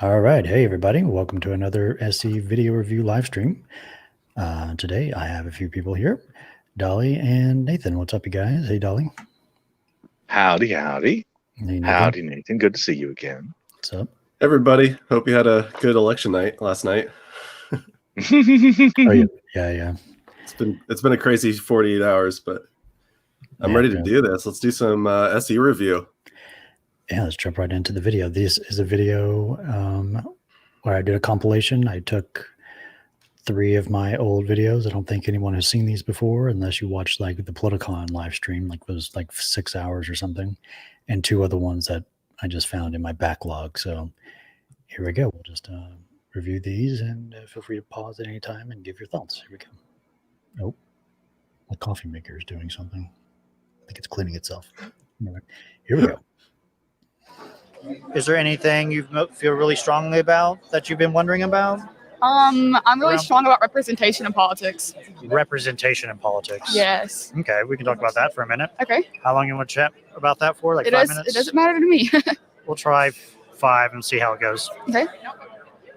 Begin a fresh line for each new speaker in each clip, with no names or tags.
All right. Hey, everybody. Welcome to another SE video review live stream. Today, I have a few people here. Dali and Nathan. What's up, you guys? Hey, Dali.
Howdy, howdy.
Hey, Nathan.
Howdy, Nathan. Good to see you again.
What's up?
Everybody, hope you had a good election night last night.
Oh, yeah.
It's been a crazy 48 hours, but I'm ready to do this. Let's do some SE review.
Yeah, let's jump right into the video. This is a video where I did a compilation. I took 3 of my old videos. I don't think anyone has seen these before, unless you watched like the Politicon live stream, like it was like 6 hours or something, and 2 other ones that I just found in my backlog. So here we go. We'll just review these, and feel free to pause at any time and give your thoughts. Here we go. Oh, the coffee maker is doing something. I think it's cleaning itself. Right. Here we go.
Is there anything you feel really strongly about that you've been wondering about?
I'm really strong about representation in politics.
Representation in politics.
Yes.
Okay, we can talk about that for a minute.
Okay.
How long you want to chat about that for? Like 5 minutes?
It doesn't matter to me.
We'll try 5 and see how it goes.
Okay.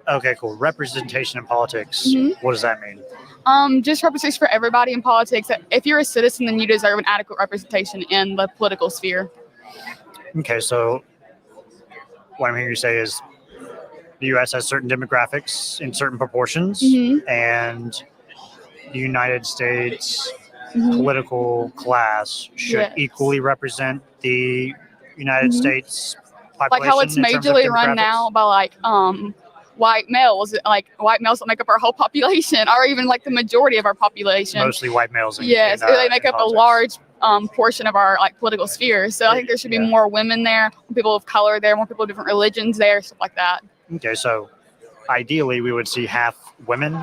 Okay, cool. Representation in politics.
Mm-hmm.
What does that mean?
Just representation for everybody in politics. If you're a citizen, then you deserve an adequate representation in the political sphere.
Okay, so what I'm hearing you say is the U.S. has certain demographics in certain proportions, and the United States political class should equally represent the United States population.
Like how it's majorly run now by like white males, like white males that make up our whole population, or even like the majority of our population.
Mostly white males.
Yes, they make up a large portion of our like political sphere. So I think there should be more women there, more people of color there, more people of different religions there, stuff like that.
Okay, so ideally we would see half women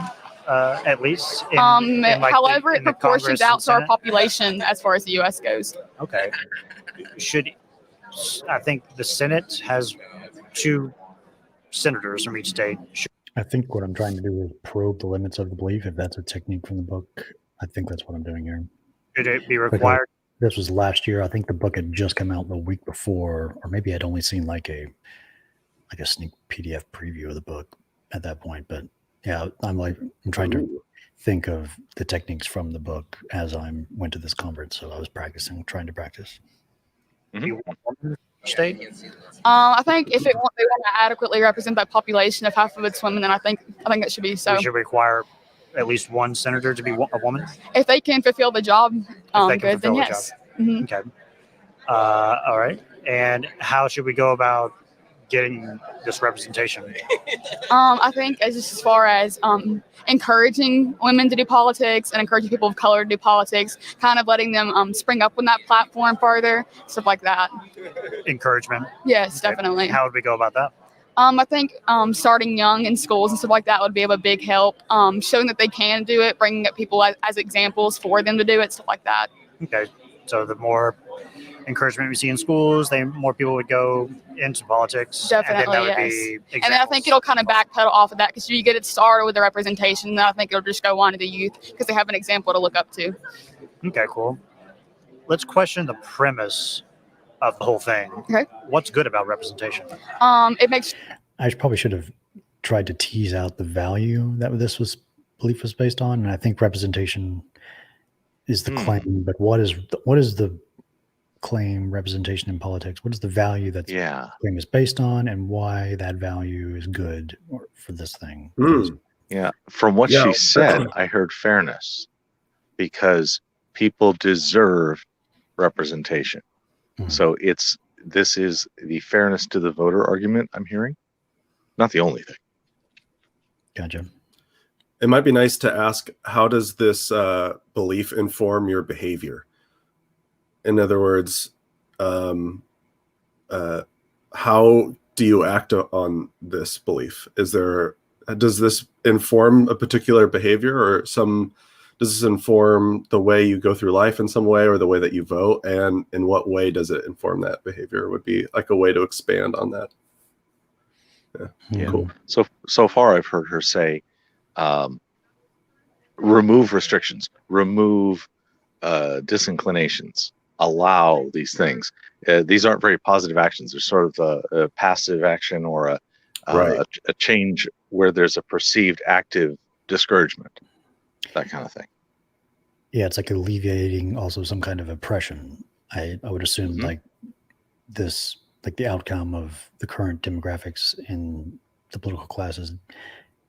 at least.
However, it proportions out to our population as far as the U.S. goes.
Okay. I think the Senate has 2 senators from each state.
I think what I'm trying to do is probe the limits of the belief. If that's a technique from the book, I think that's what I'm doing here.
Should it be required?
This was last year. I think the book had just come out the week before, or maybe I'd only seen like a sneak PDF preview of the book at that point. But yeah, I'm trying to think of the techniques from the book as I went to this conference. So I was trying to practice.
State?
I think if they want to adequately represent that population of half of its women, then I think that should be so.
We should require at least 1 senator to be a woman?
If they can fulfill the job, good, then yes.
Okay. All right. And how should we go about getting this representation?
I think as far as encouraging women to do politics and encouraging people of color to do politics, kind of letting them spring up on that platform further, stuff like that.
Encouragement?
Yes, definitely.
How would we go about that?
I think starting young in schools and stuff like that would be of a big help. Showing that they can do it, bringing up people as examples for them to do it, stuff like that.
Okay. So the more encouragement we see in schools, the more people would go into politics.
Definitely,
and then that would be examples.
And then I think it'll kind of backpedal off of that because you get it started with the representation, and then I think it'll just go on to the youth because they have an example to look up to.
Okay, cool. Let's question the premise of the whole thing.
Okay.
What's good about representation?
It makes.
I probably should have tried to tease out the value that this belief was based on, and I think representation is the claim. But what is the claim? Representation in politics. What is the value that the claim is based on, and why that value is good for this thing?
Yeah, from what she said, I heard fairness, because people deserve representation. So this is the fairness to the voter argument I'm hearing. Not the only thing.
Gotcha.
It might be nice to ask, how does this belief inform your behavior? In other words, how do you act on this belief? Does this inform a particular behavior, or does this inform the way you go through life in some way, or the way that you vote? And in what way does it inform that behavior? Would be like a way to expand on that. Yeah. Cool.
So far I've heard her say, remove restrictions, remove disinclinations, allow these things. These aren't very positive actions. They're sort of a passive action or
Right.
a change where there's a perceived active discouragement, that kind of thing.
Yeah, it's like alleviating also some kind of oppression. I would assume like this, like the outcome of the current demographics in the political classes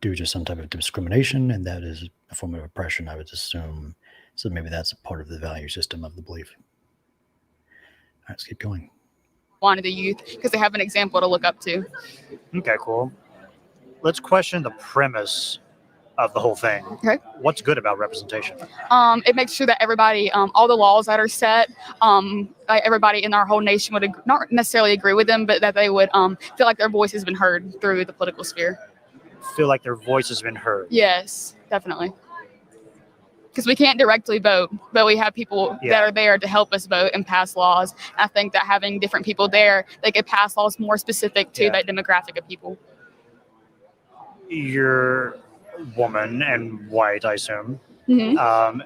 due to some type of discrimination, and that is a form of oppression, I would assume. So maybe that's a part of the value system of the belief. All right, let's keep going.
Wanted the youth because they have an example to look up to.
Okay, cool. Let's question the premise of the whole thing.
Okay.
What's good about representation?
It makes sure that everybody, all the laws that are set, like everybody in our whole nation would not necessarily agree with them, but that they would feel like their voice has been heard through the political sphere.
Feel like their voice has been heard.
Yes, definitely. Because we can't directly vote, but we have people that are there to help us vote and pass laws. And I think that having different people there, they could pass laws more specific to that demographic of people.
You're woman and white, I assume.
Mm-hmm.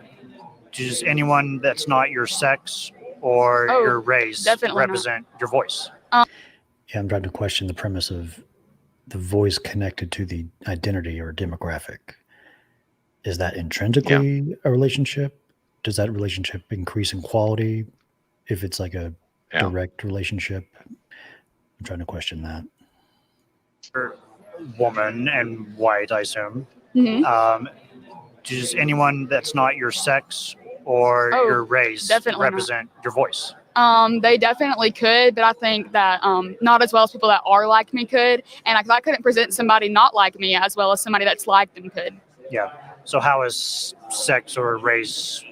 Does anyone that's not your sex or your race represent your voice?
Yeah, I'm trying to question the premise of the voice connected to the identity or demographic. Is that intrinsically a relationship? Does that relationship increase in quality if it's like a direct relationship? I'm trying to question that.
You're woman and white, I assume.
Mm-hmm.
Does anyone that's not your sex or your race represent your voice?
They definitely could, but I think that not as well as people that are like me could. And I couldn't present somebody not like me as well as somebody that's like them could.
Yeah. So how is sex or race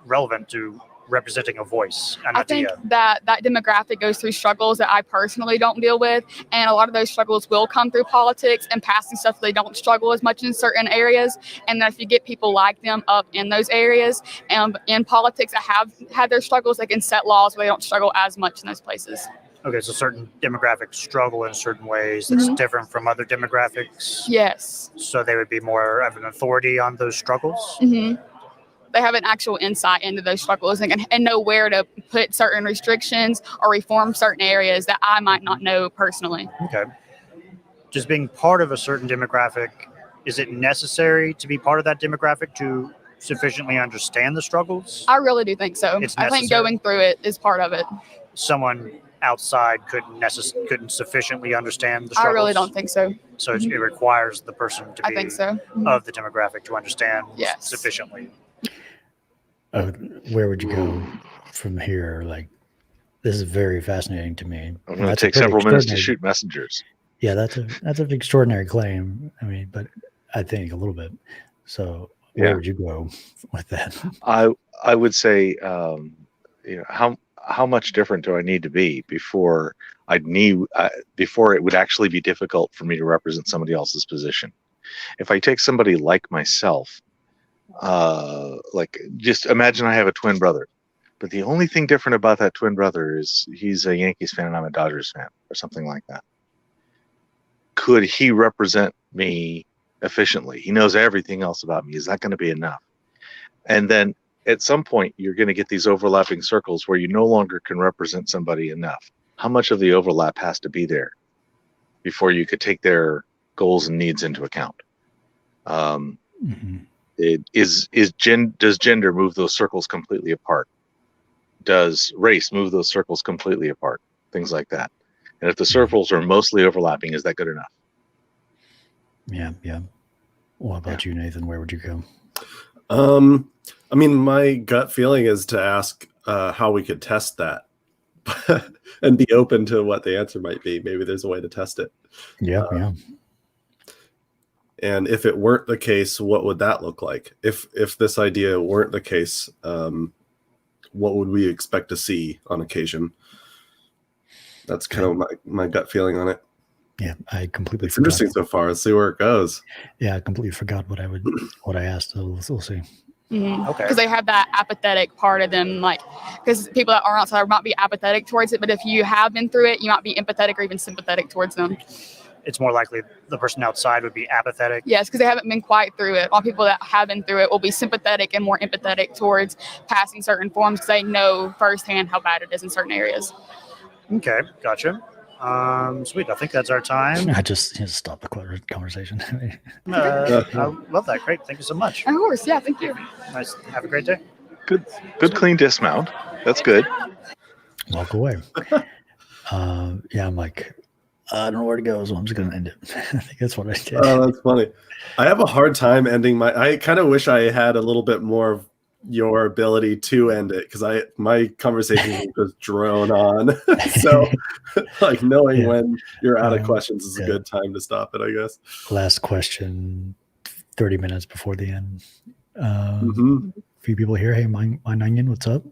relevant to representing a voice?
I think that demographic goes through struggles that I personally don't deal with, and a lot of those struggles will come through politics and passing stuff they don't struggle as much in certain areas. And that if you get people like them up in those areas and in politics that have had their struggles, they can set laws where they don't struggle as much in those places.
Okay, so certain demographics struggle in certain ways that's different from other demographics.
Yes.
So they would be more of an authority on those struggles.
Mm-hmm. They have an actual insight into those struggles and know where to put certain restrictions or reform certain areas that I might not know personally.
Okay. Just being part of a certain demographic, is it necessary to be part of that demographic to sufficiently understand the struggles?
I really do think so. I think going through it is part of it.
Someone outside couldn't sufficiently understand the struggles?
I really don't think so.
So it requires the person to be
I think so.
of the demographic to understand sufficiently.
Where would you go from here? Like, this is very fascinating to me.
I'm going to take several minutes to shoot messengers.
Yeah, that's an extraordinary claim. I mean, but I think a little bit. So where would you go with that?
I would say, how much different do I need to be before before it would actually be difficult for me to represent somebody else's position? If I take somebody like myself, like just imagine I have a twin brother, but the only thing different about that twin brother is he's a Yankees fan and I'm a Dodgers fan or something like that. Could he represent me efficiently? He knows everything else about me. Is that going to be enough? And then at some point, you're going to get these overlapping circles where you no longer can represent somebody enough. How much of the overlap has to be there before you could take their goals and needs into account? Does gender move those circles completely apart? Does race move those circles completely apart? Things like that. And if the circles are mostly overlapping, is that good enough?
Yeah. What about you, Nathan? Where would you go?
I mean, my gut feeling is to ask how we could test that and be open to what the answer might be. Maybe there's a way to test it.
Yeah.
And if it weren't the case, what would that look like? If this idea weren't the case, what would we expect to see on occasion? That's kind of my gut feeling on it.
Yeah, I completely.
It's interesting so far. Let's see where it goes.
Yeah, I completely forgot what I asked. So we'll see.
Mm-hmm. Okay. Because they have that apathetic part of them, like, because people that are outside might be apathetic towards it, but if you have been through it, you might be empathetic or even sympathetic towards them.
It's more likely the person outside would be apathetic.
Yes, because they haven't been quite through it. All people that have been through it will be sympathetic and more empathetic towards passing certain forms because they know firsthand how bad it is in certain areas.
Okay, gotcha. Sweet. I think that's our time.
I just stop the conversation.
I love that. Great. Thank you so much.
Of course, yeah, thank you.
Nice. Have a great day.
Good clean dismount. That's good.
Walk away. Yeah, I'm like, I don't know where to go, so I'm just gonna end it. I think that's what I did.
Oh, that's funny. I have a hard time ending I kind of wish I had a little bit more of your ability to end it, because my conversation just drone on. So like knowing when you're out of questions is a good time to stop it, I guess.
Last question, 30 minutes before the end. Few people here. Hey, Mind Onion, what's up?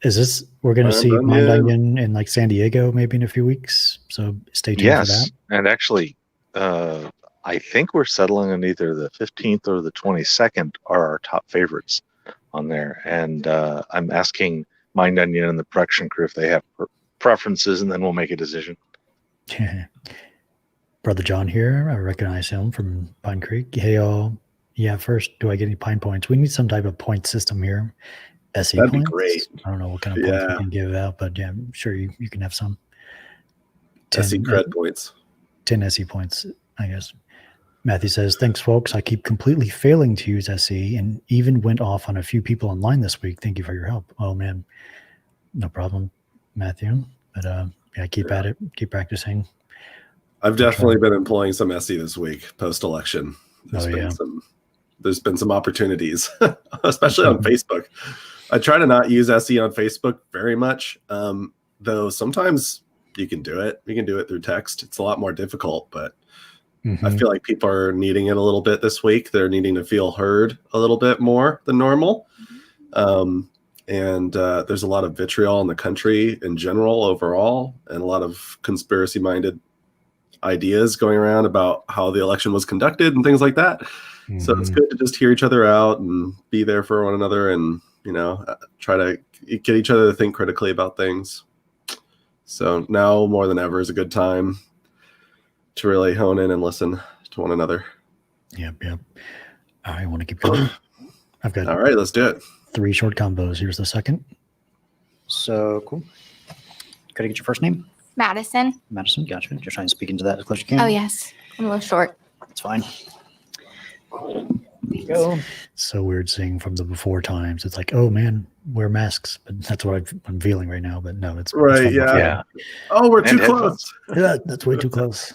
Is this, we're going to see Mind Onion in like San Diego maybe in a few weeks? So stay tuned for that.
And actually, I think we're settling on either the 15th or the 22nd are our top favorites on there. And I'm asking Mind Onion and the production crew if they have preferences, and then we'll make a decision.
Brother John here. I recognize him from Pine Creek. Hey, y'all. Yeah, first, do I get any pine points? We need some type of point system here. SE
That'd
points?
be great.
I don't know what kind of points we can give out, but yeah, I'm sure you can have some. 10,
SE cred points.
10 SE points, I guess. Matthew says, thanks, folks. I keep completely failing to use SE and even went off on a few people online this week. Thank you for your help. Oh, man. No problem, Matthew. But yeah, keep at it. Keep practicing.
I've definitely been employing some SE this week, post-election. There's been some opportunities, especially on Facebook. I try to not use SE on Facebook very much, though sometimes you can do it. You can do it through text. It's a lot more difficult, but I feel like people are needing it a little bit this week. They're needing to feel heard a little bit more than normal. And there's a lot of vitriol in the country in general overall, and a lot of conspiracy-minded ideas going around about how the election was conducted and things like that. So it's good to just hear each other out and be there for one another, and try to get each other to think critically about things. So now more than ever is a good time to really hone in and listen to one another.
Yep. I want to keep going. I've got
all right, let's do it. 3
short combos. Here's the second.
So cool. Could I get your first name?
Madison.
Madison, gotcha. Just trying to speak into that as close as you can.
Oh, yes. I'm a little short.
That's fine. There you go.
So weird seeing from the before times. It's like, oh man, wear masks. But that's what I'm feeling right now. But no, it's
right.
It's
yeah. Oh, we're too close.
Yeah, that's way too close.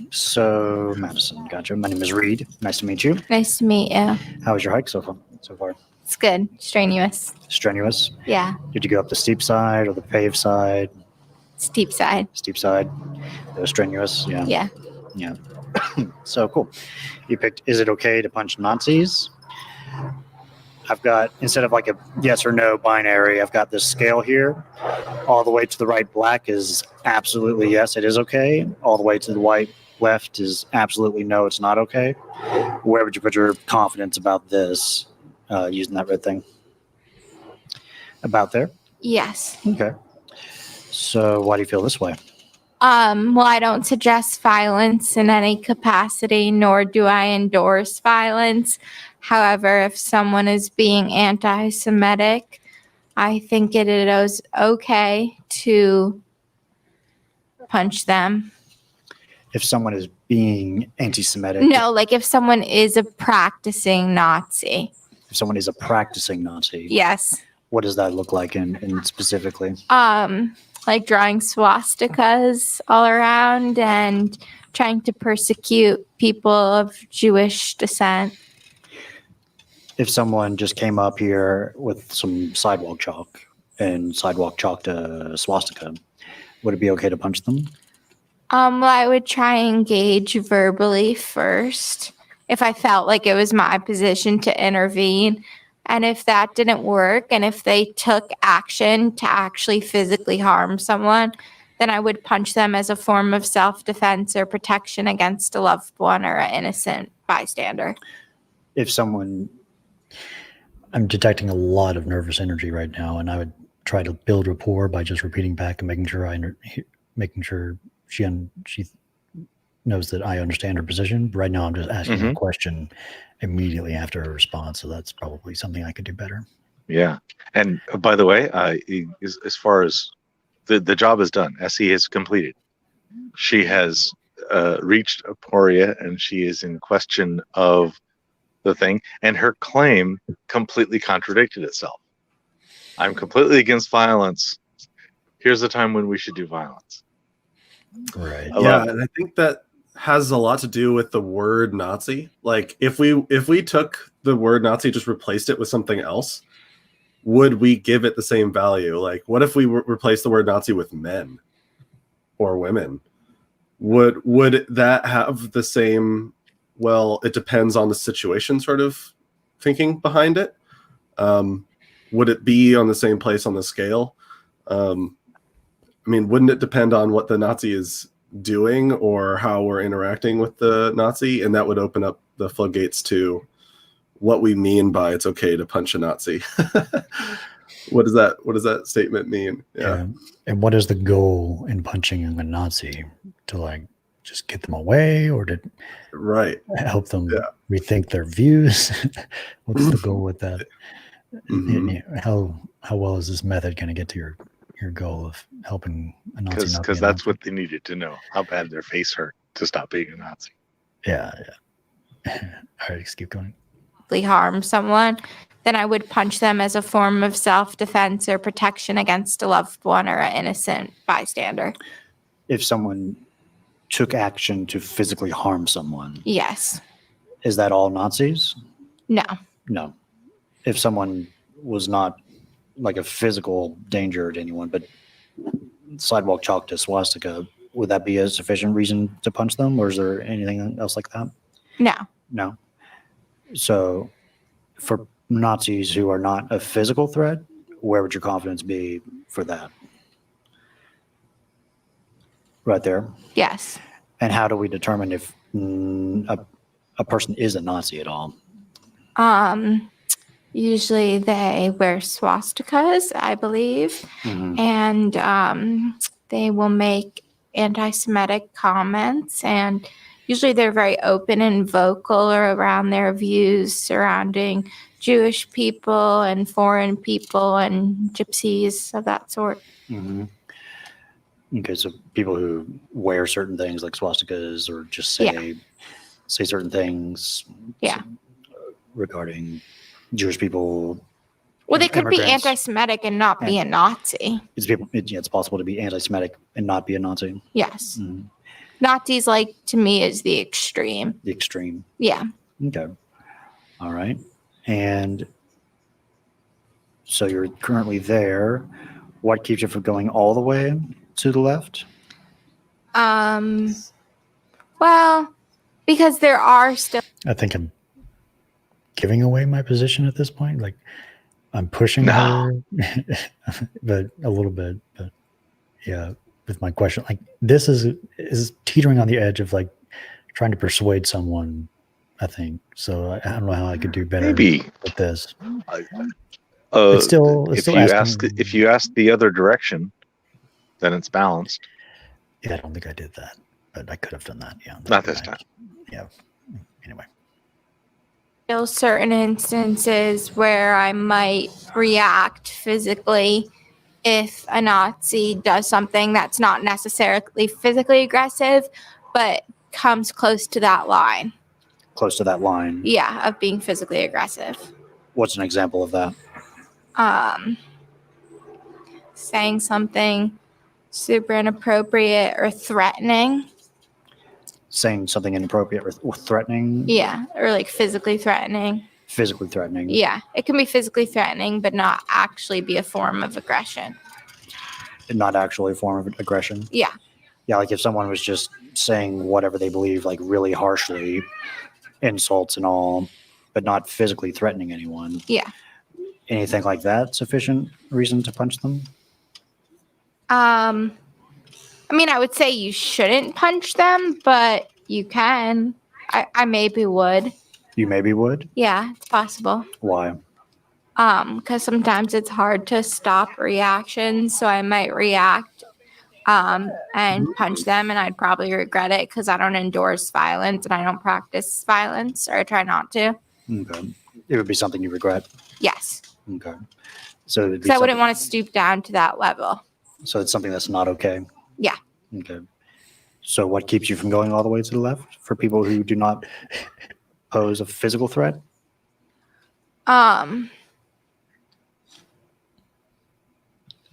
So Madison, gotcha. My name is Reid. Nice to meet you.
Nice to meet you.
How was your hike so far?
It's good. Strenuous.
Strenuous?
Yeah.
Did you go up the steep side or the paved side?
Steep side.
Steep side. It was strenuous? Yeah. Yeah. So cool. You picked, is it okay to punch Nazis? I've got, instead of like a yes or no binary, I've got this scale here. All the way to the right black is absolutely yes, it is okay. All the way to the white left is absolutely no, it's not okay. Where would you put your confidence about this using that red thing? About there?
Yes.
Okay. So why do you feel this way?
Well, I don't suggest violence in any capacity, nor do I endorse violence. However, if someone is being anti-Semitic, I think it is okay to punch them.
If someone is being anti-Semitic?
No, like if someone is a practicing Nazi.
If someone is a practicing Nazi?
Yes.
What does that look like in specifically?
Like drawing swastikas all around and trying to persecute people of Jewish descent.
If someone just came up here with some sidewalk chalk and sidewalk chalked a swastika, would it be okay to punch them?
Well, I would try and engage verbally first if I felt like it was my position to intervene. And if that didn't work, and if they took action to actually physically harm someone, then I would punch them as a form of self-defense or protection against a loved one or an innocent bystander.
If someone...
I'm detecting a lot of nervous energy right now, and I would try to build rapport by just repeating back and making sure she knows that I understand her position. Right now, I'm just asking a question immediately after her response, so that's probably something I could do better.
Yeah, and by the way, as far as the job is done, SE is completed. she has reached Aporia and she is in question of the thing, and her claim completely contradicted itself. I'm completely against violence. Here's the time when we should do violence.
Right.
Yeah, and I think that has a lot to do with the word Nazi. Like if we took the word Nazi, just replaced it with something else, would we give it the same value? Like what if we replaced the word Nazi with men or women? Would that have the same, well, it depends on the situation sort of thinking behind it? Would it be on the same place on the scale? I mean, wouldn't it depend on what the Nazi is doing or how we're interacting with the Nazi? And that would open up the floodgates to what we mean by it's okay to punch a Nazi. What does that statement mean? Yeah.
And what is the goal in punching a Nazi? To like just get them away, or to help them rethink their views? What's the goal with that? Mm-hmm. How well is this method going to get to your goal of helping a Nazi?
Because that's what they needed to know, how bad their face hurt to stop being a Nazi.
Yeah. All right, let's keep going.
Harm someone, then I would punch them as a form of self-defense or protection against a loved one or an innocent bystander.
If someone took action to physically harm someone.
Yes.
Is that all Nazis?
No.
No. If someone was not like a physical danger to anyone, but sidewalk chalk to swastika, would that be a sufficient reason to punch them, or is there anything else like that?
No.
No. So for Nazis who are not a physical threat, where would your confidence be for that? Right there?
Yes.
And how do we determine if a person is a Nazi at all?
Usually they wear swastikas, I believe, and they will make anti-Semitic comments, and usually they're very open and vocal around their views surrounding Jewish people and foreign people and gypsies of that sort.
Mm-hmm. Okay, so people who wear certain things like swastikas or just say certain things regarding Jewish people.
Well, they could be anti-Semitic and not be a Nazi.
It's possible to be anti-Semitic and not be a Nazi.
Yes. Mm-hmm. Nazis, like, to me, is the extreme.
The extreme.
Yeah.
Okay. All right. And so you're currently there. What keeps you from going all the way to the left?
Well, because there are still...
I think I'm giving away my position at this point. Like, I'm pushing her, but a little bit. But yeah, with my question, like, this is teetering on the edge of like trying to persuade someone, I think. So I don't know how I could do better with this. It's still
if you ask the other direction, then it's balanced.
Yeah, I don't think I did that, but I could have done that. Yeah,
not this time.
Yeah. Anyway.
Still certain instances where I might react physically if a Nazi does something that's not necessarily physically aggressive, but comes close to that line.
Close to that line?
Yeah, of being physically aggressive.
What's an example of that?
Saying something super inappropriate or threatening.
Saying something inappropriate or threatening?
Yeah, or like physically threatening.
Physically threatening?
Yeah, it can be physically threatening, but not actually be a form of aggression.
Not actually a form of aggression?
Yeah.
Yeah, like if someone was just saying whatever they believe, like really harshly, insults and all, but not physically threatening anyone.
Yeah.
Anything like that sufficient reason to punch them?
I mean, I would say you shouldn't punch them, but you can. I maybe would.
You maybe would?
Yeah, it's possible.
Why?
Because sometimes it's hard to stop reactions, so I might react and punch them, and I'd probably regret it because I don't endorse violence and I don't practice violence, or I try not to.
Okay. It would be something you regret?
Yes.
Okay. So
because I wouldn't want to stoop down to that level.
So it's something that's not okay?
Yeah.
Okay. So what keeps you from going all the way to the left for people who do not pose a physical threat?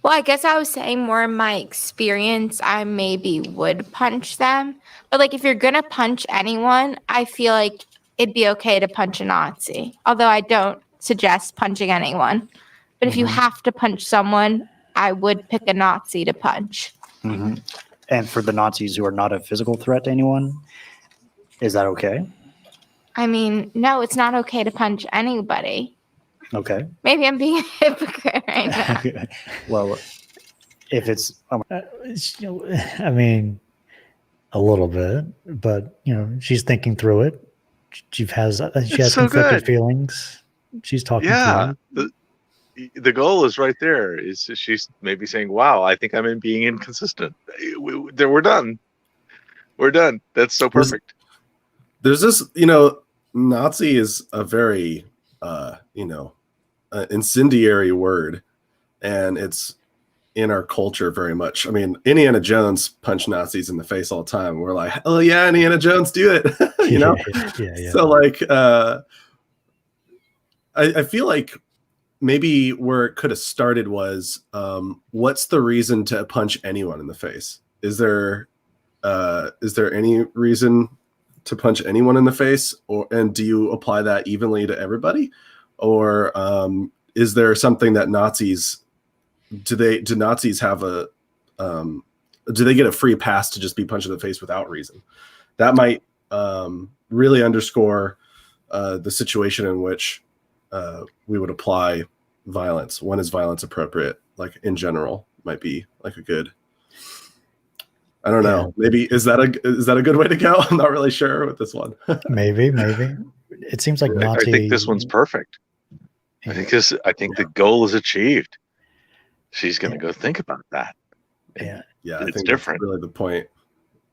Well, I guess I was saying more in my experience, I maybe would punch them. But like if you're gonna punch anyone, I feel like it'd be okay to punch a Nazi. Although I don't suggest punching anyone. But if you have to punch someone, I would pick a Nazi to punch.
Mm-hmm. And for the Nazis who are not a physical threat to anyone, is that okay?
I mean, no, it's not okay to punch anybody.
Okay.
Maybe I'm being a hypocrite right now.
Well, if it's
I mean, a little bit, but she's thinking through it. She has
so
conflicted
good.
feelings. She's talking
Yeah.
through it.
The goal is right there. Is she's maybe saying, "Wow, I think I'm being inconsistent." We're done. We're done. That's so perfect.
There's this, Nazi is a very, incendiary word, and it's in our culture very much. I mean, Indiana Jones punched Nazis in the face all the time. We're like, oh yeah, Indiana Jones, do it.
Yeah.
So like, I feel like maybe where it could have started was, what's the reason to punch anyone in the face? Is there any reason to punch anyone in the face, and do you apply that evenly to everybody, or is there something that Nazis do Nazis have a do they get a free pass to just be punched in the face without reason? That might really underscore the situation in which we would apply violence. When is violence appropriate? Like in general, might be like a good. I don't know. Maybe is that a good way to go? I'm not really sure with this one.
maybe. It seems like Nazi.
I think this one's perfect. I think the goal is achieved. She's going to go think about that.
Yeah,
I
it's
think
different.
That's really the point.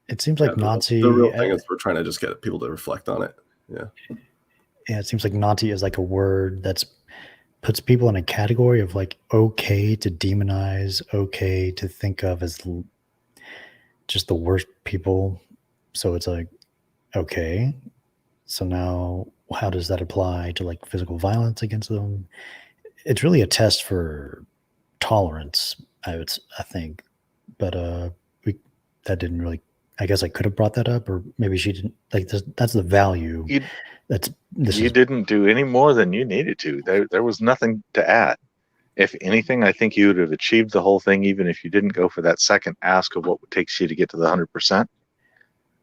It seems like Nazi.
The real thing is we're trying to just get people to reflect on it. Yeah.
Yeah, it seems like Nazi is like a word that's puts people in a category of like okay to demonize, okay to think of as just the worst people. So it's like, okay. So now how does that apply to like physical violence against them? It's really a test for tolerance, I think. But that didn't really, I guess I could have brought that up, or maybe she didn't. Like that's the value. You
didn't do any more than you needed to. There was nothing to add. If anything, I think you would have achieved the whole thing, even if you didn't go for that second ask of what it takes you to get to the 100%,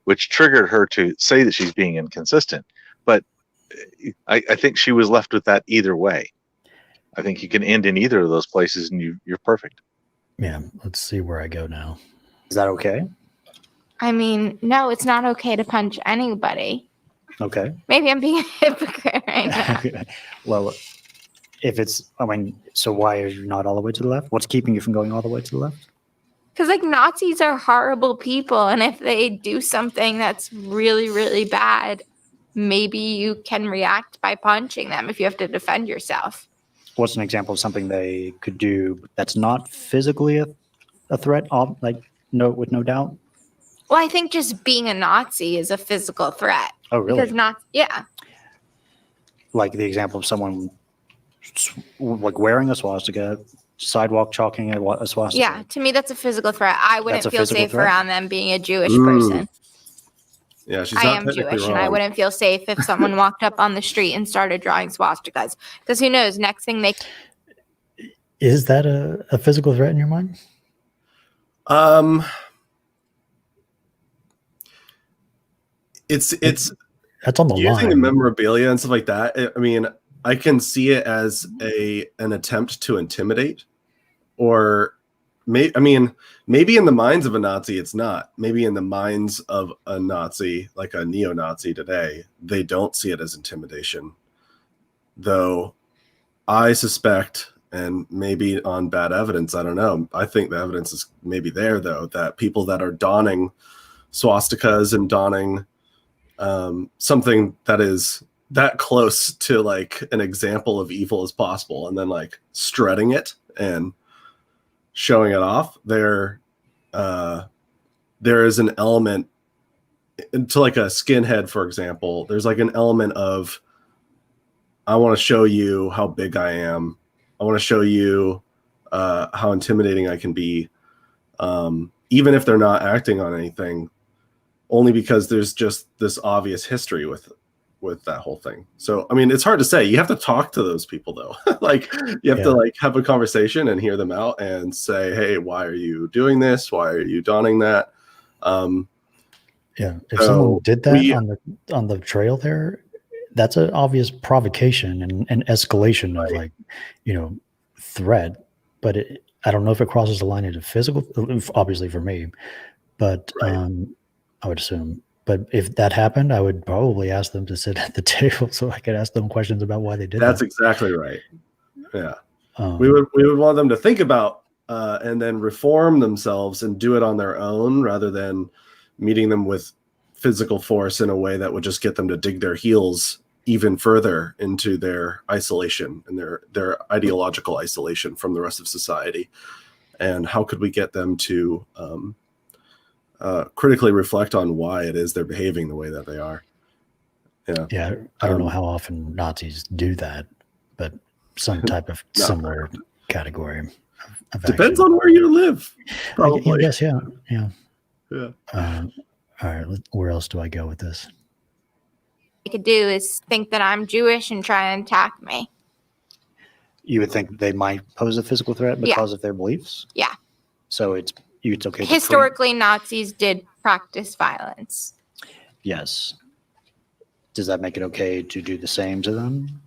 which triggered her to say that she's being inconsistent. But I think she was left with that either way. I think you can end in either of those places, and you're perfect.
Yeah, let's see where I go now.
Is that okay?
I mean, no, it's not okay to punch anybody.
Okay.
Maybe I'm being a hypocrite right now.
Well, if it's, so why are you not all the way to the left? What's keeping you from going all the way to the left?
Because like Nazis are horrible people, and if they do something that's really, really bad, maybe you can react by punching them if you have to defend yourself.
What's an example of something they could do that's not physically a threat? With no doubt.
Well, I think just being a Nazi is a physical threat.
Oh, really?
Because yeah.
Like the example of someone like wearing a swastika, sidewalk chalking a swastika.
Yeah, to me that's a physical threat. I wouldn't feel safe
threat?
around them being a Jewish person.
Yeah, she's
I
not
am
technically
Jewish,
wrong.
and I wouldn't feel safe if someone walked up on the street and started drawing swastikas. Because who knows? Next thing they.
Is that a physical threat in your mind?
It's
that's on the
using
line.
the memorabilia and stuff like that. I mean, I can see it as an attempt to intimidate, or maybe in the minds of a Nazi, it's not. Maybe in the minds of a Nazi, like a neo-Nazi today, they don't see it as intimidation. Though I suspect, and maybe on bad evidence, I don't know. I think the evidence is maybe there, though, that people that are donning swastikas and donning something that is that close to like an example of evil as possible, and then like strutting it and showing it off, they're there is an element to like a skinhead, for example. There's like an element of, I want to show you how big I am. I want to show you how intimidating I can be, even if they're not acting on anything, only because there's just this obvious history with that whole thing. So, I mean, it's hard to say. You have to talk to those people, though. Like, you have to like have a conversation and hear them out and say, hey, why are you doing this? Why are you donning that?
Yeah, if someone did that on the trail there, that's an obvious provocation and escalation of like, threat. But I don't know if it crosses the line into physical, obviously for me, but I would assume. But if that happened, I would probably ask them to sit at the table so I could ask them questions about why they did that.
That's exactly right. Yeah. We would want them to think about and then reform themselves and do it on their own rather than meeting them with physical force in a way that would just get them to dig their heels even further into their isolation and their ideological isolation from the rest of society. And how could we get them to critically reflect on why it is they're behaving the way that they are?
Yeah, I don't know how often Nazis do that, but some type of similar category. Of
depends
action.
on where you live. Probably.
I guess, yeah.
Yeah.
All right, where else do I go with this?
They could do is think that I'm Jewish and try and attack me.
You would think they might pose a physical threat because of their beliefs?
Yeah.
So it's okay.
Historically, Nazis did practice violence.
Yes. Does that make it okay to do the same to them?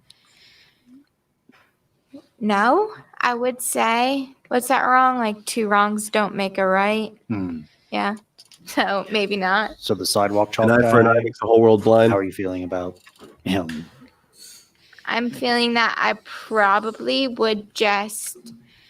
No, I would say, what's that wrong? Like 2 wrongs don't make a right. Yeah. So maybe not.
So the sidewalk chalk
An eye for an eye makes the whole world blind.
How are you feeling about him?
I'm feeling that I probably would just,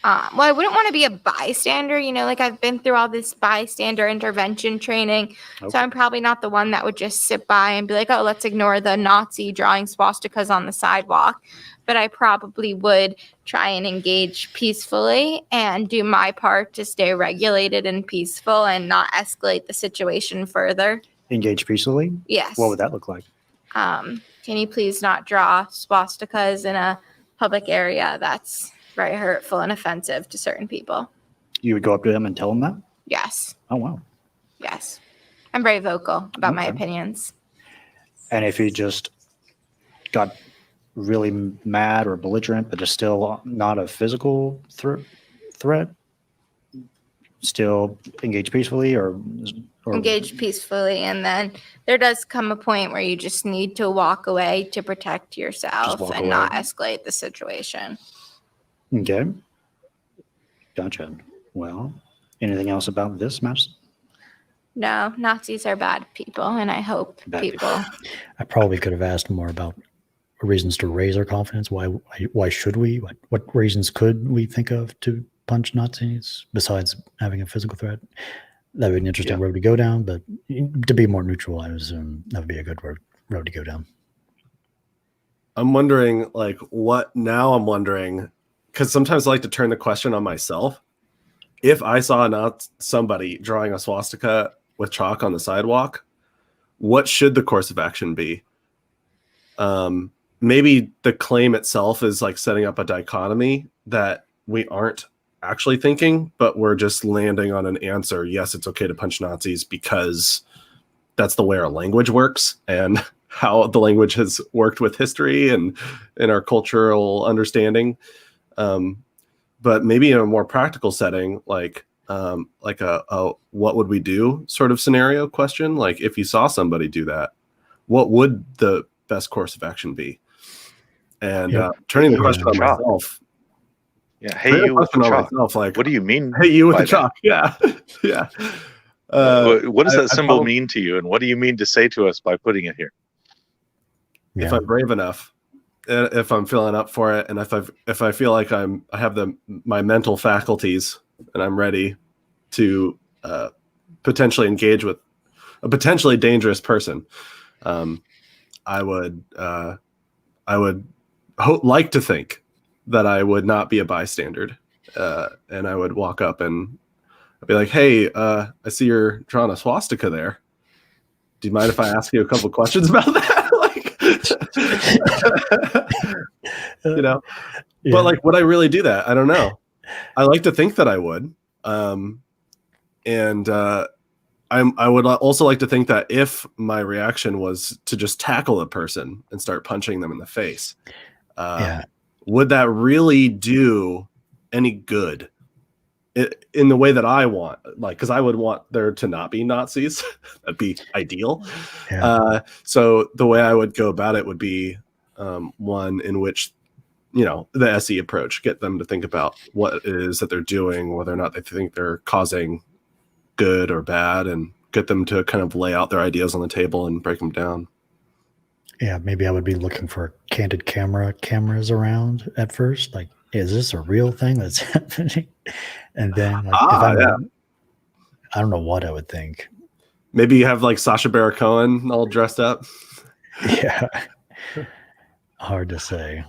I wouldn't want to be a bystander. Like I've been through all this bystander intervention training. Okay. So I'm probably not the one that would just sit by and be like, oh, let's ignore the Nazi drawing swastikas on the sidewalk. But I probably would try and engage peacefully and do my part to stay regulated and peaceful and not escalate the situation further.
Engage peacefully?
Yes.
What would that look like?
Can you please not draw swastikas in a public area? That's very hurtful and offensive to certain people.
You would go up to them and tell them that?
Yes.
Oh, wow.
Yes. I'm very vocal about my opinions.
And if he just got really mad or belligerent, but is still not a physical threat, still engage peacefully or
engage peacefully, and then there does come a point where you just need to walk away to protect yourself and not escalate the situation.
Okay. Gotcha. Well, anything else about this match?
No, Nazis are bad people, and I hope people.
I probably could have asked more about reasons to raise our confidence. Why should we? What reasons could we think of to punch Nazis besides having a physical threat? That would be an interesting road to go down, but to be more neutral, I assume that would be a good road to go down.
I'm wondering, I'm wondering, because sometimes I like to turn the question on myself. If I saw somebody drawing a swastika with chalk on the sidewalk, what should the course of action be? Maybe the claim itself is like setting up a dichotomy that we aren't actually thinking, but we're just landing on an answer. Yes, it's okay to punch Nazis because that's the way our language works and how the language has worked with history and in our cultural understanding. But maybe in a more practical setting, like a what would we do sort of scenario question. Like if you saw somebody do that, what would the best course of action be? And turning the question on myself.
Yeah. Hey, you with the chalk.
Myself, like,
what do you mean?
Hey, you with the chalk. Yeah. Yeah.
What does that symbol mean to you? And what do you mean to say to us by putting it here?
If I'm brave enough, if I'm feeling up for it, and if I feel like I have my mental faculties and I'm ready to potentially engage with a potentially dangerous person, I would like to think that I would not be a bystander, and I would walk up and I'd be like, hey, I see you're drawing a swastika there. Do you mind if I ask you a couple questions about that? You know,
Yeah.
but like, would I really do that? I don't know. I like to think that I would. I would also like to think that if my reaction was to just tackle a person and start punching them in the face, would that really do any good in the way that I want? Like, because I would want there to not be Nazis. That'd be ideal.
Yeah.
So the way I would go about it would be one in which, you know, the SE approach, get them to think about what it is that they're doing, whether or not they think they're causing good or bad, and get them to kind of lay out their ideas on the table and break them down.
Yeah, maybe I would be looking for candid cameras around at first. Like, is this a real thing that's happening? And then, like, I don't know what I would think.
Maybe you have like Sacha Baron Cohen all dressed up.
Yeah, hard to say.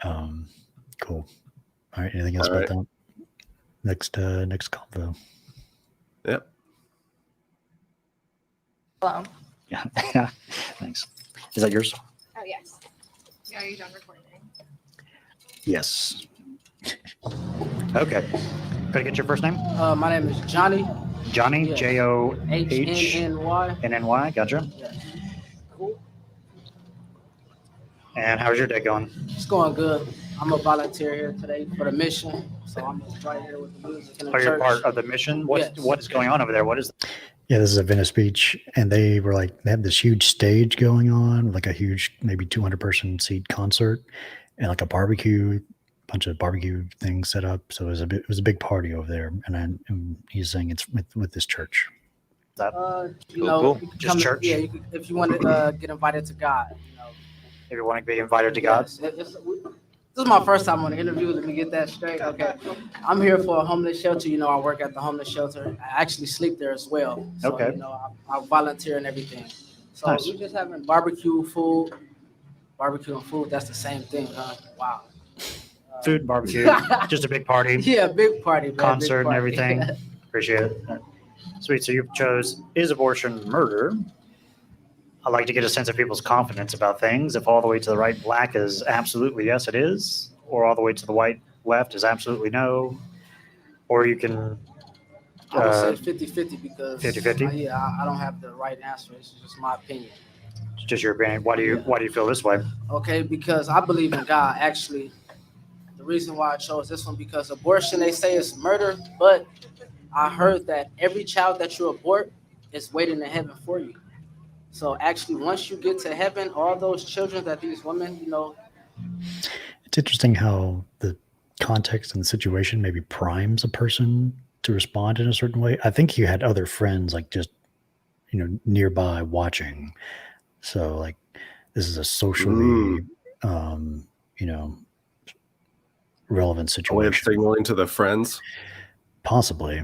Cool. All right. Anything else about that? Next convo.
Yep.
Hello.
Yeah. Thanks. Is that yours?
Oh, yes. Are you done recording?
Yes.
Okay. Could I get your first name?
My name is Johnny.
Johnny,
Yeah.
Johnnny.
H-N-N-Y.
Gotcha.
Yeah. Cool.
And how's your day going?
It's going good. I'm a volunteer here today for the mission, so I'm just right here with the music in the
Are you
church.
part of the mission? What is going on over there? What is?
Yeah, this is at Venice Beach, and they had this huge stage going on, like a huge, maybe 200-person seat concert, and like a bunch of barbecue things set up. So it was a big party over there, and he's saying it's with this church.
You know,
Cool.
you can
Just
come,
church?
Yeah, if you want to get invited to God, you know.
If you want to be invited to God.
Yes, this is my first time on the interview. Let me get that straight. Okay. I'm here for a homeless shelter. You know, I work at the homeless shelter. I actually sleep there as well. So,
Okay.
You know, I volunteer and everything. So
Nice.
we're just having barbecue and food. That's the same thing, huh? Wow.
Food, barbecue, just a big party,
Yeah, big party, man.
concert
big
and
party.
everything. Appreciate it. Sweet. So you chose, is abortion murder? I like to get a sense of people's confidence about things. If all the way to the right, black is absolutely yes, it is, or all the way to the white, left is absolutely no, or you can.
I would say 50-50 because
50-50?
I don't have the right answer. It's just my opinion.
Just your opinion. Why do you feel this way?
Okay, because I believe in God. Actually, the reason why I chose this one because abortion, they say is murder, but I heard that every child that you abort is waiting in heaven for you. So actually, once you get to heaven, all those children that these women, you know.
It's interesting how the context and the situation maybe primes a person to respond in a certain way. I think you had other friends like just, you know, nearby watching. So like this is a socially, you know, relevant situation.
A way of signaling to the friends.
Possibly.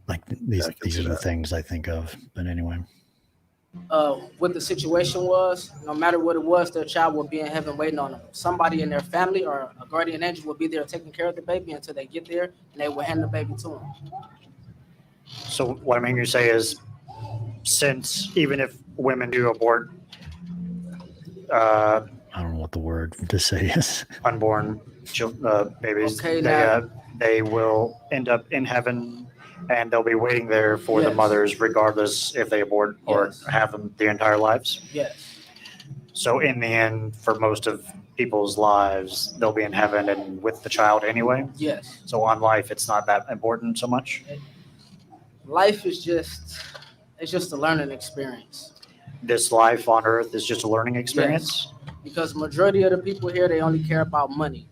Like these
see
are the
that.
things I think of. But anyway.
What the situation was, no matter what it was, their child will be in heaven waiting on them. Somebody in their family or a guardian angel will be there taking care of the baby until they get there, and they will hand the baby to them.
So what I mean to say is, since even if women do abort
I don't know what the word to say is.
unborn babies,
Okay,
they will end up in heaven and they'll be waiting there for the
Yes.
mothers regardless if they abort or
Yes.
have them their entire lives.
Yes.
So in the end, for most of people's lives, they'll be in heaven and with the child anyway.
Yes.
So on life, it's not that important so much.
Life is just a learning experience.
This life on earth is just a learning experience.
Because majority of the people here, they only care about money.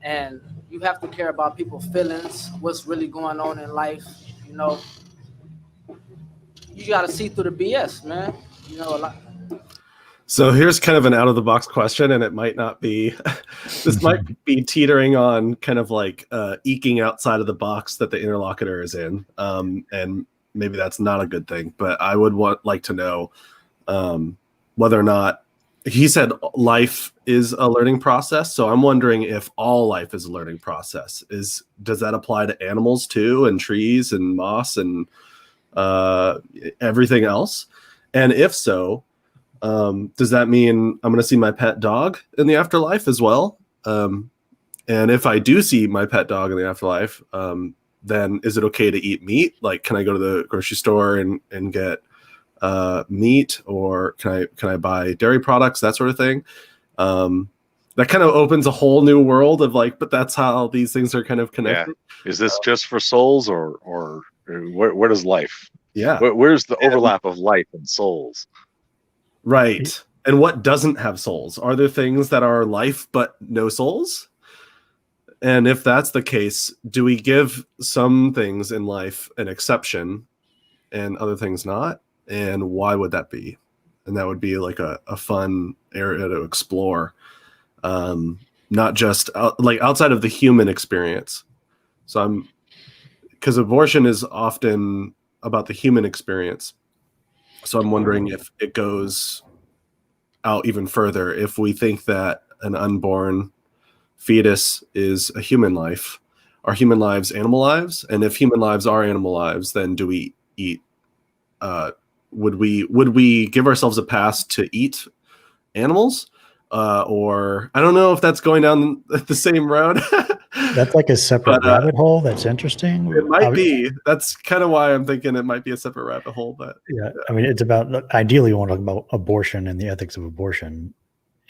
And you have to care about people's feelings, what's really going on in life. You know, you got to see through the BS, man. You know, a lot.
So here's kind of an out of the box question, and it might not be, this might be teetering on kind of like eking outside of the box that the interlocutor is in. And maybe that's not a good thing, but I would like to know whether or not he said life is a learning process. So I'm wondering if all life is a learning process. Does that apply to animals too, and trees and moss and everything else? And if so, does that mean I'm going to see my pet dog in the afterlife as well? And if I do see my pet dog in the afterlife, then is it okay to eat meat? Like, can I go to the grocery store and get meat, or can I buy dairy products, that sort of thing? That kind of opens a whole new world of like, but that's how these things are kind of connected.
Yeah. Is this just for souls, or where does life?
Yeah.
Where's the overlap of life and souls?
Right. And what doesn't have souls? Are there things that are life but no souls? And if that's the case, do we give some things in life an exception and other things not? And why would that be? And that would be like a fun area to explore, not just outside of the human experience. So because abortion is often about the human experience. So I'm wondering if it goes out even further. If we think that an unborn fetus is a human life, are human lives animal lives? And if human lives are animal lives, then do we eat? Would we give ourselves a pass to eat animals? Or I don't know if that's going down the same road.
That's like a separate rabbit hole. That's interesting.
It might be. That's kind of why I'm thinking it might be a separate rabbit hole. But
yeah, I mean, it's about, ideally, you want to talk about abortion and the ethics of abortion,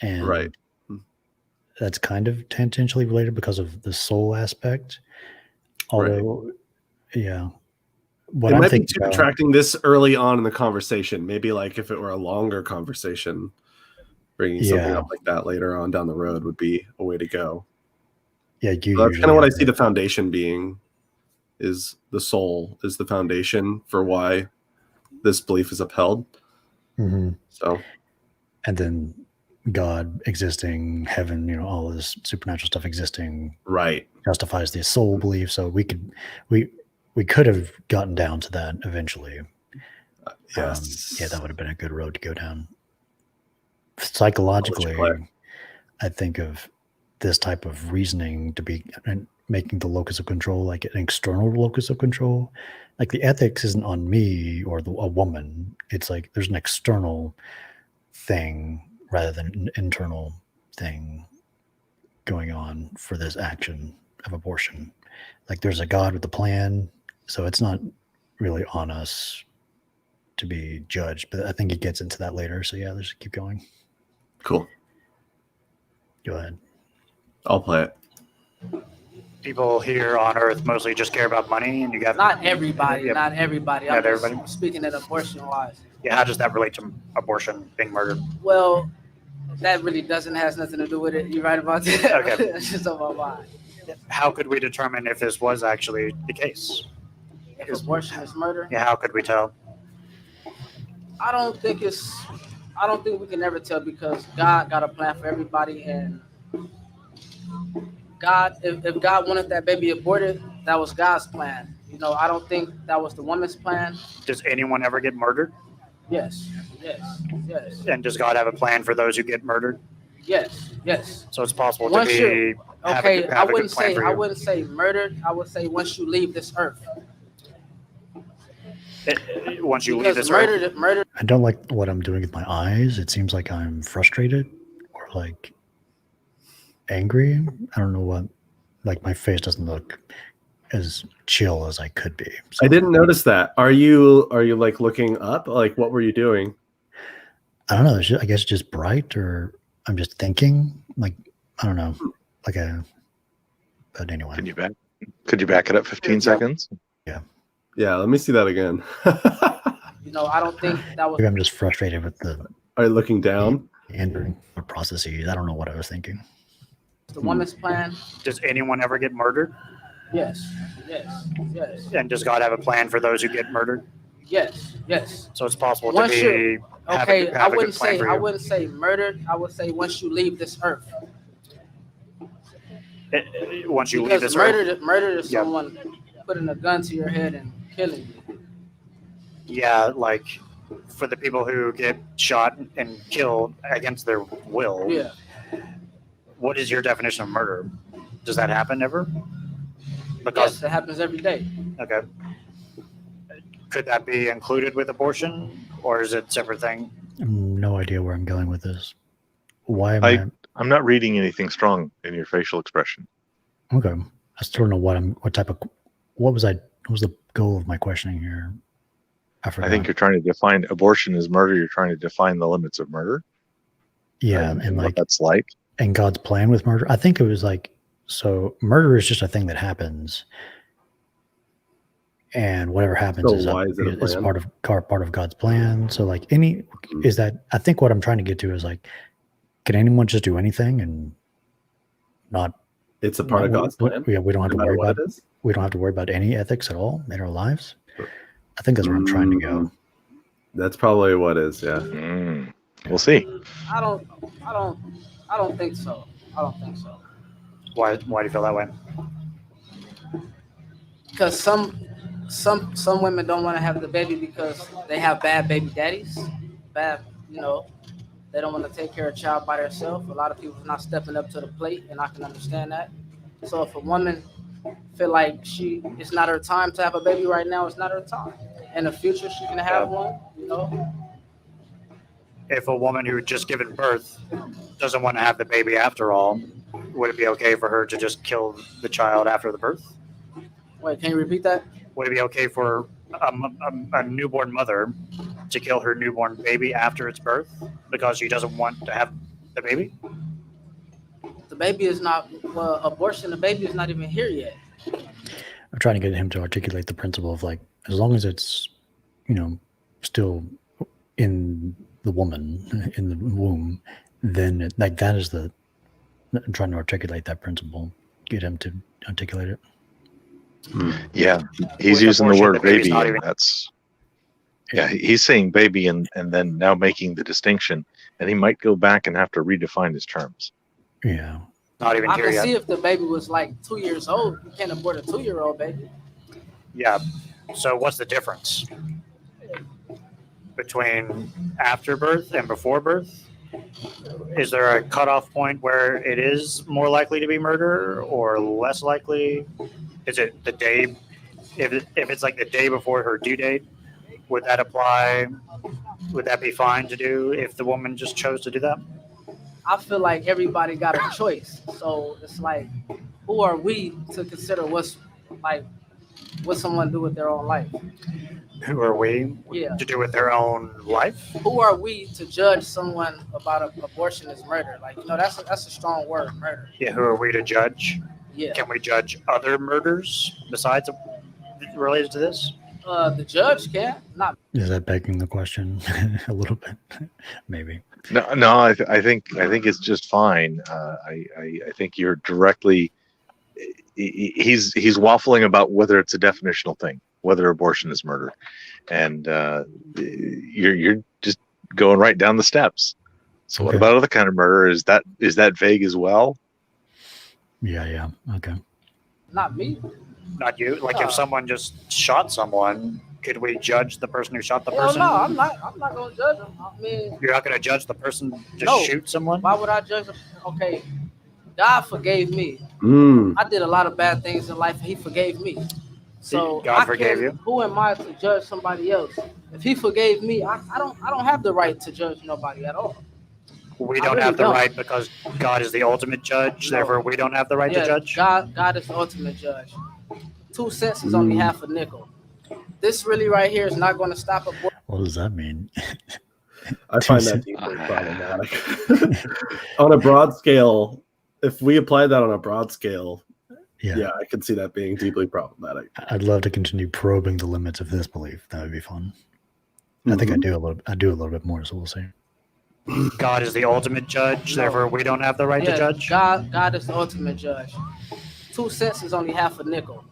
and
right.
That's kind of tangentially related because of the soul aspect. Although, yeah, what
it
I'm
might be
thinking
too attracting this early on in the conversation. Maybe like if it were a longer conversation, bringing something up like that later on down the road would be a way to go.
Yeah,
so that's kind of what I see the foundation being. Is the soul is the foundation for why this belief is upheld.
Mm-hmm.
So,
and then God existing, heaven, all this supernatural stuff existing,
right,
justifies the soul belief. So we could have gotten down to that eventually.
Yes,
that would have been a good road to go down. Psychologically, I think of this type of reasoning to be making the locus of control like an external locus of control. Like the ethics isn't on me or a woman. It's like there's an external thing rather than an internal thing going on for this action of abortion. Like there's a God with a plan, so it's not really on us to be judged. But I think it gets into that later. So yeah, let's keep going.
Cool.
Go ahead.
I'll play it.
People here on Earth mostly just care about money, and you got
not everybody.
Yep.
Not everybody.
Not everybody.
Speaking of abortion wise.
Yeah, how does that relate to abortion, being murdered?
Well, that really has nothing to do with it. You're right about that.
Okay.
It's just on my mind.
How could we determine if this was actually the case?
If abortion is murder?
Yeah, how could we tell?
I don't think we can ever tell, because God got a plan for everybody, and God, if God wanted that baby aborted, that was God's plan. I don't think that was the woman's plan.
Does anyone ever get murdered?
Yes.
And does God have a plan for those who get murdered?
Yes.
So it's possible to be.
Okay, I wouldn't say murdered. I would say once you leave this earth.
Once you leave this earth.
Murder.
I don't like what I'm doing with my eyes. It seems like I'm frustrated or like angry. I don't know what. Like my face doesn't look as chill as I could be.
So, I didn't notice that. Are you like looking up? Like what were you doing?
I don't know. I guess just bright, or I'm just thinking. Like I don't know. But anyway.
Could you back it up 15 seconds?
Yeah. Let me see that again.
I don't think that was.
Maybe I'm just frustrated with the.
Are you looking down?
And processes. I don't know what I was thinking.
The woman's plan.
Does anyone ever get murdered?
Yes.
And does God have a plan for those who get murdered?
Yes.
So it's possible to be.
Okay, I wouldn't say murdered. I would say once you leave this earth.
Once you leave this earth.
Murder is someone putting a gun to your head and killing you.
Yeah, like for the people who get shot and killed against their will,
Yeah.
what is your definition of murder? Does that happen ever?
Yes, it happens every day.
Okay. Could that be included with abortion, or is it a separate thing?
No idea where I'm going with this. Why am
I'm not reading anything strong in your facial expression.
Okay. I still don't know what was the goal of my questioning here? I forgot.
I think you're trying to define abortion as murder. You're trying to define the limits of murder.
Yeah,
and
like
what that's like.
And God's plan with murder. I think it was like, so murder is just a thing that happens, and whatever happens
So
is
why is it a plan?
part of God's plan. So like is that, I think what I'm trying to get to is like, can anyone just do anything and not?
It's a part of God's plan.
Yeah, we don't have
No
to
matter
worry
what
about
it is.
we don't have to worry about any ethics at all in our lives. I think that's where I'm trying to go.
That's probably what is. Yeah.
We'll see.
I don't think so. I don't think so.
Why do you feel that way?
Because some women don't want to have the baby because they have bad baby daddies. Bad, they don't want to take care of a child by themselves. A lot of people are not stepping up to the plate, and I can understand that. So if a woman feel like it's not her time to have a baby right now, it's not her time. In the future, she can have one,
If a woman who had just given birth doesn't want to have the baby after all, would it be okay for her to just kill the child after the birth?
Wait, can you repeat that?
Would it be okay for a newborn mother to kill her newborn baby after its birth because she doesn't want to have the baby?
The baby is not, abortion, the baby is not even here yet.
I'm trying to get him to articulate the principle of like, as long as it's, still in the woman, in the womb, then that is I'm trying to articulate that principle, get him to articulate it.
Yeah, he's
With
using the
abortion,
word
the baby's
baby,
not
and
even-
he's saying baby, and then now making the distinction, and he might go back and have to redefine his terms.
Yeah.
Not even
I
here
can
yet.
see if the baby was like 2 years old. You can't abort a 2-year-old baby.
Yeah. So what's the difference between after birth and before birth? Is there a cutoff point where it is more likely to be murder or less likely? Is it the day? If it's like the day before her due date, would that apply? Would that be fine to do if the woman just chose to do that?
I feel like everybody got a choice. So it's like, who are we to consider what someone do with their own life?
Who are we to do with their own life?
Who are we to judge someone about abortion as murder? Like, that's a strong word, murder.
Yeah, who are we to judge?
Yeah.
Can we judge other murders besides related to this?
The judge can. Not.
Is that begging the question a little bit? Maybe.
No, I think it's just fine. I think you're directly. He's waffling about whether it's a definitional thing, whether abortion is murder, and you're just going right down the steps. So what about other kind of murder? Is that vague as well?
Yeah. Okay.
Not me.
Not you. Like if someone just shot someone, could we judge the person who shot the person?
No, I'm not gonna judge them. I mean,
you're not gonna judge the person to shoot someone.
Why would I judge them? Okay, God forgave me. I did a lot of bad things in life, and He forgave me. So
God forgave you.
Who am I to judge somebody else? If He forgave me, I don't have the right to judge nobody at all.
We don't have the right because God is the ultimate judge. No. Therefore, we don't have the right to judge.
God is the ultimate judge. 2 cents is only half a nickel. This really right here is not going to stop abortion.
What does that mean?
I find that deeply problematic. On a broad scale, if we apply that on a broad scale, yeah, I can see that being deeply problematic.
I'd love to continue probing the limits of this belief. That would be fun. I think I do a little bit more, so we'll see.
God is the ultimate judge, therefore we don't have the right to judge.
God is the ultimate judge. 2 cents is only half a nickel.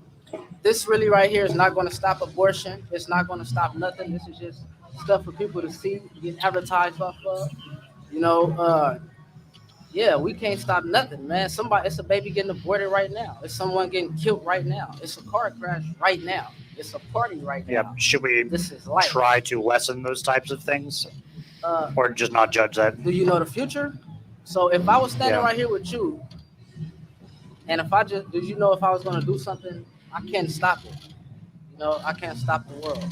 This really right here is not going to stop abortion. It's not going to stop nothing. This is just stuff for people to see, get advertised off of. We can't stop nothing, man. It's a baby getting aborted right now. It's someone getting killed right now. It's a car crash right now. It's a party right now.
Yeah. Should we
This is life.
try to lessen those types of things,
Uh,
or just not judge that?
do you know the future? So if I was standing
Yeah.
right here with you, and if I just, did you know if I was going to do something, I can't stop it. You know, I can't stop the world.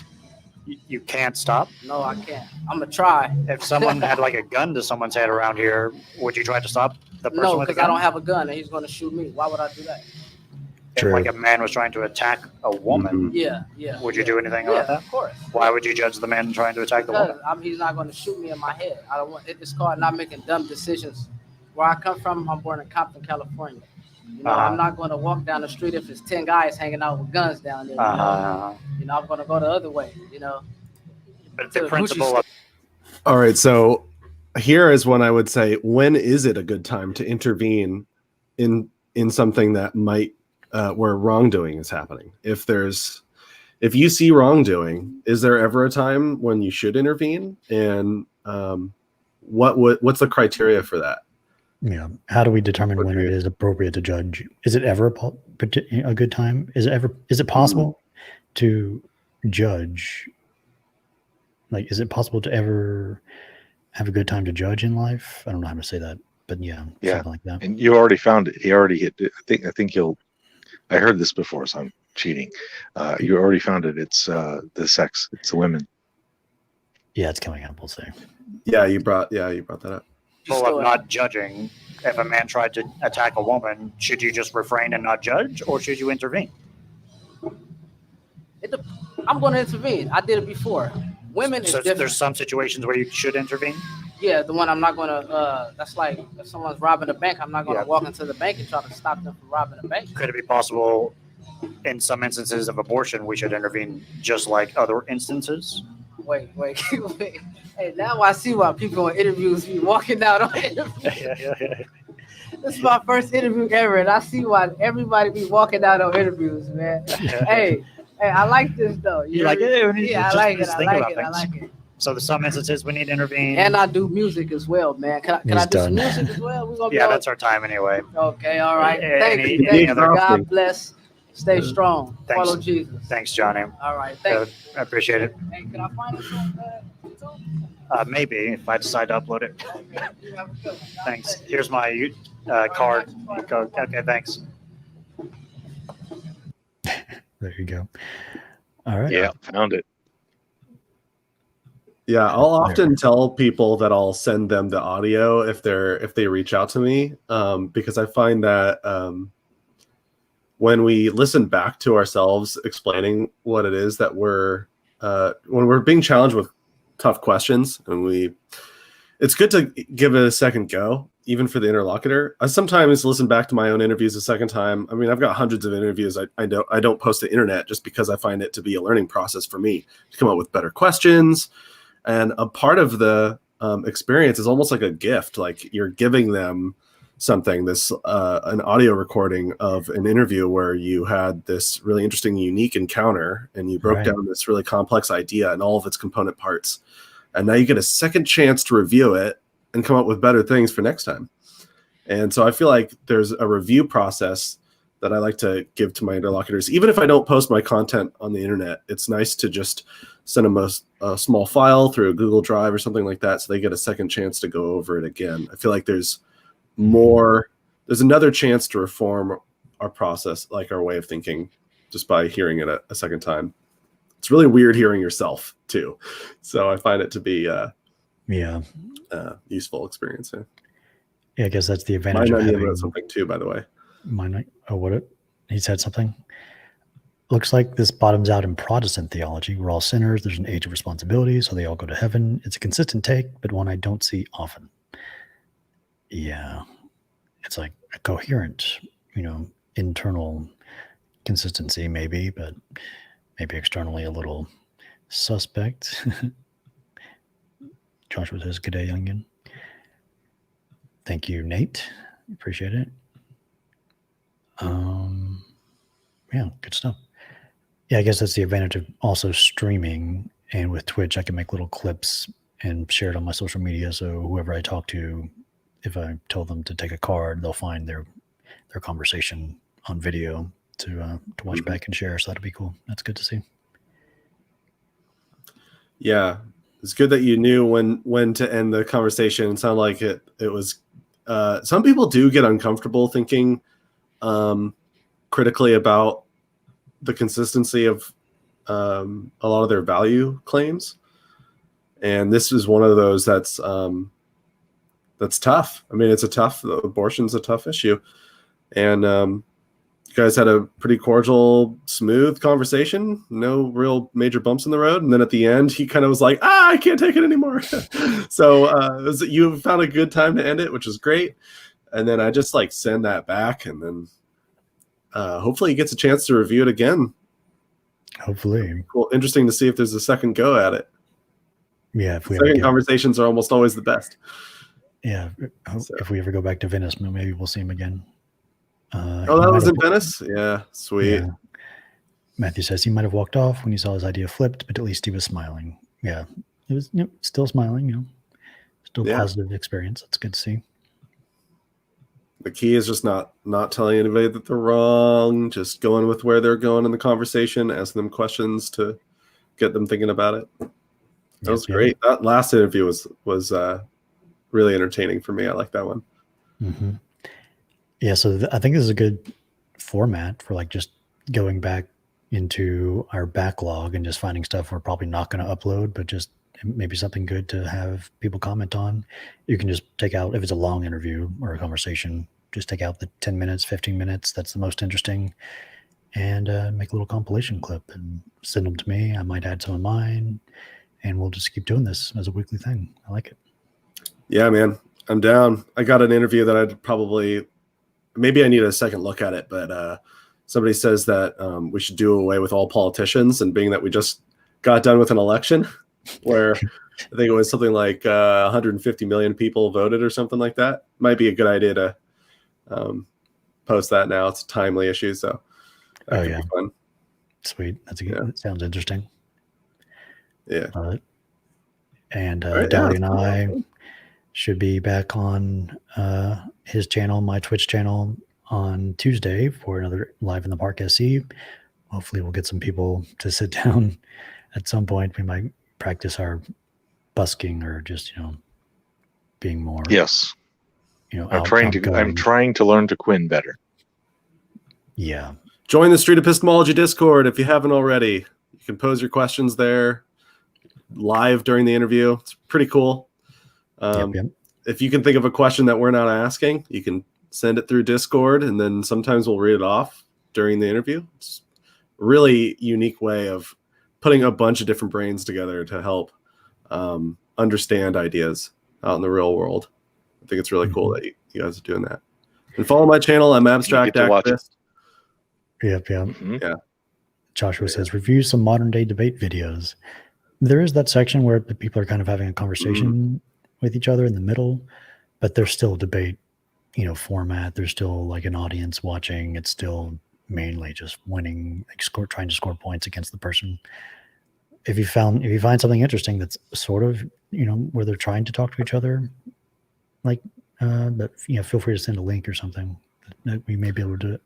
You can't stop.
No, I can't. I'm gonna try.
If someone had like a gun to someone's head around here, would you try to stop the person
No,
with the
because
gun?
I don't have a gun and he's going to shoot me. Why would I do that?
If
True.
like a man was trying to attack a woman,
Yeah, yeah.
would you
yeah.
do anything
Yeah,
about that?
of course.
Why would you judge the man trying to attack the woman?
Because he's not going to shoot me in my head. I don't want. It's called not making dumb decisions. Where I come from, I'm born in Compton, California. You know, I'm not going to walk down the street if there's 10 guys hanging out with guns down there. You know, I'm going to go the other way. You know.
But the principle of
All right, so here is when I would say, when is it a good time to intervene in something that might where wrongdoing is happening? If you see wrongdoing, is there ever a time when you should intervene? And what's the criteria for that?
Yeah. How do we determine when it is appropriate to judge? Is it ever a good time? Is it possible to judge? Like, is it possible to ever have a good time to judge in life? I don't know how to say that, but yeah, something like that.
And you already found it. He already hit it. I think you'll. I heard this before, so I'm cheating. You already found it. It's the sex. It's the women.
Yeah, it's coming up. We'll say.
Yeah, you brought that up.
of not judging. If a man tried to attack a woman, should you just refrain and not judge, or should you intervene?
I'm going to intervene. I did it before. Women is
So
different.
there's some situations where you should intervene.
Yeah, the one I'm not going to, that's like if someone's robbing a bank, I'm not going to walk into the bank and try to stop them from robbing the bank.
Could it be possible in some instances of abortion we should intervene just like other instances?
Wait. Hey, now I see why people in interviews be walking out on interviews. This is my first interview ever, and I see why everybody be walking out on interviews, man. Hey, I like this though.
You like it?
Yeah, I like it.
So there's some instances we need to intervene.
And I do music as well, man. Can I do some music as well? We're gonna
that's our time anyway.
Okay, all right. Thank you.
Any other
God bless. Stay strong.
Thanks.
Follow Jesus.
Thanks, Johnny.
All right. Thank you.
I appreciate it.
Hey, can I find this on YouTube?
Maybe if I decide to upload it.
Okay, you have a good one.
Thanks. Here's my card. Okay, thanks.
There you go. All right.
Yeah, found it.
Yeah, I'll often tell people that I'll send them the audio if they reach out to me, because I find that when we listen back to ourselves explaining what it is that when we're being challenged with tough questions, and it's good to give it a second go, even for the interlocutor. I sometimes listen back to my own interviews a second time. I mean, I've got hundreds of interviews. I don't post to the internet just because I find it to be a learning process for me to come up with better questions. And a part of the experience is almost like a gift. Like you're giving them something, an audio recording of an interview where you had this really interesting, unique encounter, and you broke down this really complex idea and all of its component parts. And now you get a second chance to review it and come up with better things for next time. And so I feel like there's a review process that I like to give to my interlocutors. Even if I don't post my content on the internet, it's nice to just send them a small file through a Google Drive or something like that, so they get a second chance to go over it again. I feel like there's another chance to reform our process, like our way of thinking, just by hearing it a second time. It's really weird hearing yourself too. So I find it to be useful experience.
Yeah, I guess that's the advantage of having
something too, by the way.
He said something. Looks like this bottoms out in Protestant theology. We're all sinners. There's an age of responsibility, so they all go to heaven. It's a consistent take, but one I don't see often. Yeah. It's like a coherent, internal consistency maybe, but maybe externally a little suspect. Joshua says, "Good day, youngin." Thank you, Nate. Appreciate it. Yeah, good stuff. Yeah, I guess that's the advantage of also streaming, and with Twitch, I can make little clips and share it on my social media. So whoever I talk to, if I tell them to take a card, they'll find their conversation on video to watch back and share. So that'll be cool. That's good to see.
Yeah, it's good that you knew when to end the conversation. It sounded like it was. Some people do get uncomfortable thinking critically about the consistency of a lot of their value claims, and this is one of those that's tough. I mean, abortion's a tough issue, and you guys had a pretty cordial, smooth conversation. No real major bumps in the road. And then at the end, he kind of was like, I can't take it anymore. So you found a good time to end it, which is great. And then I just like send that back. And then hopefully he gets a chance to review it again.
Hopefully.
Cool. Interesting to see if there's a second go at it.
Yeah. If we
second conversations are almost always the best.
Yeah. If we ever go back to Venice, maybe we'll see him again.
That was in Venice? Yeah, sweet. Yeah.
Matthew says he might have walked off when he saw his idea flipped, but at least he was smiling. Yeah, he was still smiling, still positive experience. That's good to see.
The key is just not telling anybody that they're wrong, just going with where they're going in the conversation, asking them questions to get them thinking about it. That was great. That last interview was really entertaining for me. I like that one.
Mm-hmm. Yeah, so I think this is a good format for like just going back into our backlog and just finding stuff we're probably not going to upload, but just maybe something good to have people comment on. You can just take out, if it's a long interview or a conversation, just take out the 10 minutes, 15 minutes. That's the most interesting. And make a little compilation clip and send them to me. I might add some of mine. And we'll just keep doing this as a weekly thing. I like it.
Yeah, man. I'm down. I got an interview that I'd maybe I need a second look at it, but somebody says that we should do away with all politicians, and being that we just got done with an election where I think it was something like 150 million people voted or something like that. Might be a good idea to post that now. It's a timely issue, so that could be fun.
Sweet. That's that sounds interesting.
Yeah.
And Dali and I should be back on his channel, my Twitch channel, on Tuesday for another Live in the Park SE. Hopefully we'll get some people to sit down at some point. We might practice our busking or just, being more.
Yes. I'm trying to learn to Quinn better.
Yeah.
Join the Street Epistemology Discord if you haven't already. You can pose your questions there live during the interview. It's pretty cool. If you can think of a question that we're not asking, you can send it through Discord, and then sometimes we'll read it off during the interview. It's a really unique way of putting a bunch of different brains together to help understand ideas out in the real world. I think it's really cool that you guys are doing that. And follow my channel. I'm Abstract Activist.
Yep.
Mm-hmm. Yeah.
Joshua says, review some modern day debate videos. There is that section where the people are kind of having a conversation with each other in the middle, but there's still debate, format. There's still like an audience watching. It's still mainly just winning, trying to score points against the person. If you find something interesting that's sort of, where they're trying to talk to each other, like, but feel free to send a link or something that we may be able to do it.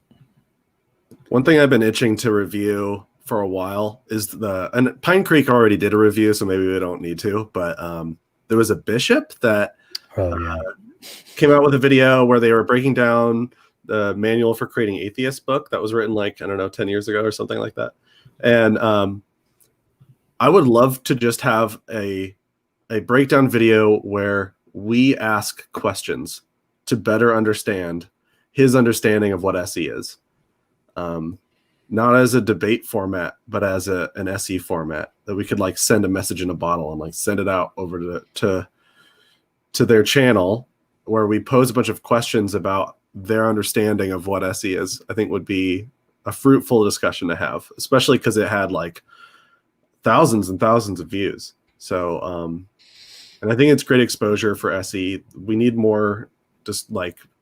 One thing I've been itching to review for a while is and Pine Creek already did a review, so maybe we don't need to, but there was a bishop that came out with a video where they were breaking down the manual for creating atheists book that was written 10 years ago or something like that. And I would love to just have a breakdown video where we ask questions to better understand his understanding of what SE is. Not as a debate format, but as an SE format that we could send a message in a bottle and send it out over to their channel, where we pose a bunch of questions about their understanding of what SE is. I think would be a fruitful discussion to have, especially because it had thousands and thousands of views. So, and I think it's great exposure for SE. We need more just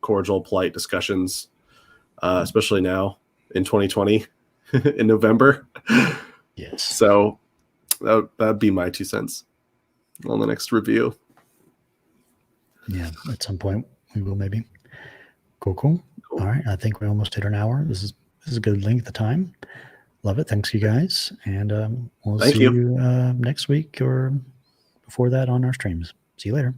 cordial, polite discussions, especially now in 2020 in November.
Yes.
So that'd be my 2 cents on the next review.
Yeah, at some point we will maybe. Cool. All right, I think we almost hit an hour. This is a good length of time. Love it. Thanks, you guys. And we'll
Thank
see
you.
you next week or before that on our streams. See you later.